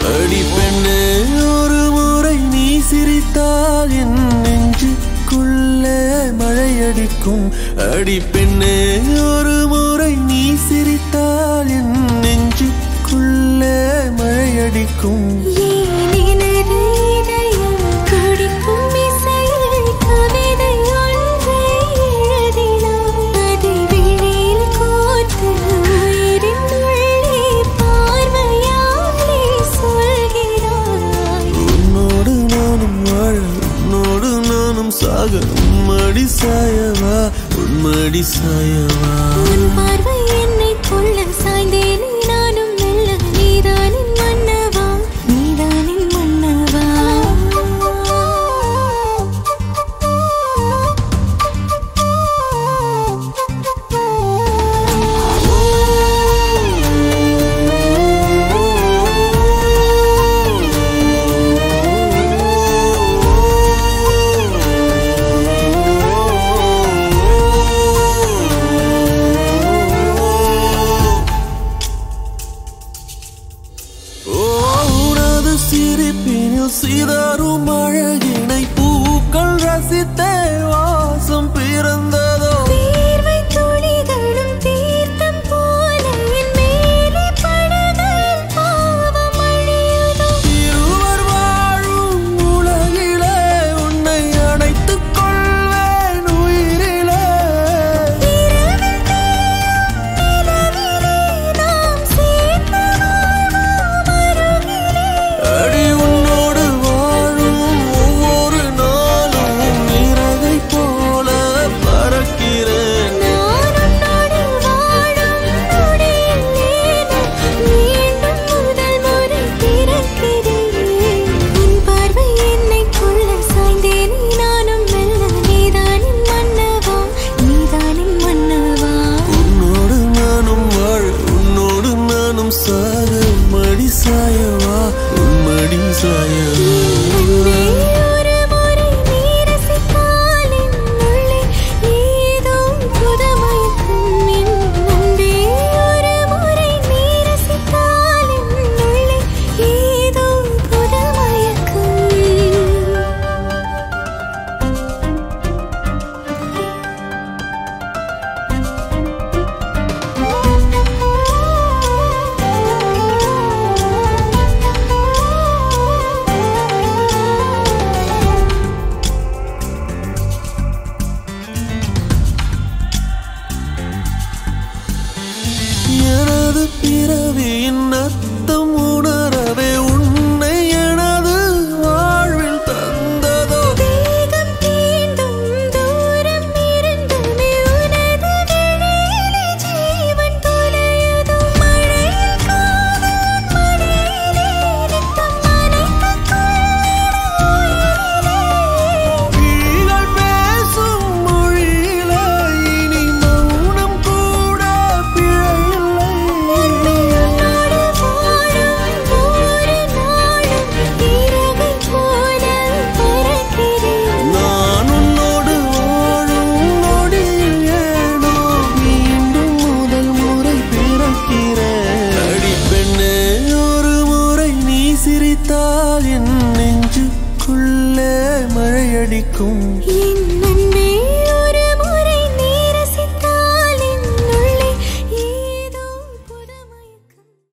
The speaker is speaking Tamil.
அடி பெண்ணே ஒரு முறை நீ சிரித்தால் என் நெஞ்சுக்குள்ளே மழையடிக்கும் அடி பெண்ணே ஒரு முறை நீ சிரித்தால் என் நெஞ்சுக்குள்ளே மழையடிக்கும் உம்மடி சாயவா உம்மடி சாயவா உன் பார்வை என்னை கொள்ள சாய்ந்தேனே நானும் மெல்ல நீதானின் மன்னவா நீதானின் மன்னவா சிரிப்பினில் சிதறும் அழகினை பூக்கள் ரசித்தே வாசம் பிறந்ததோ தீர்வை துளிகளும் தீர்த்தம் போல என் மேலே படுகையில் பாவம் அழியுதோ இருவர் வாழும் உலகிலே உன்னை அணைத்துக் கொள்வேன் உயிரிலே இரவில் தேயும் நிலவிலே நாம் சேர்ந்து வாழ்வோம் அருகிலே அடி உன்னோடு வாழும் ஒவ்வொரு நாளும் இறகை போல பறக்கிறேன் நான் உன்னோடு வாழும் நொடியில் மீண்டும் முதல் முறை பிறக்கிறேன் உன் பார்வை என்னை கொள்ள சாய்ந்தேனே நானும் மெல்ல நீதானின் மன்னவா நீதானின் மன்னவா உன்னோடு நானும் வாழ உன்னோடு நானும் சாக மடி சாயவா உம்மடி சாயவா அன்பே ஒரு முறை நீ ரசித்தால் என் உள்ளே ஏதோ புதுமயக்கம் என் அன்பே ஒரு முறை நீ ரசித்தால் என் உள்ளே ஏதோ புதுமயக்கம் எனது பிறவியின் அர்த்தம் உணரவே உன்னை எனது வாழ்வில் தந்ததோ தேகம் தீண்டும் தூரம் இருந்துமே உனது விழியிலே ஜீவன் தொலையுதோ மழையில் காதல் மடியிலே நித்தம் நனைத்துக் ஈகள் பேசும் மொழியிலே இனி மௌனம் கூட பிழையில்லை உன்னோடு வாழும் ஒவ்வொரு நாளும் இரவை போல பறக்கிறேன் நான் உன்னோடு வாழும் நொடியில் ஏனோ மீண்டும் முதல் முறை பிறக்கிறேன் அடி பெண்ணே ஒரு முறை நீ சிரித்தால் என் நெஞ்சுக்குள்ளே மழையடிக்கும் என்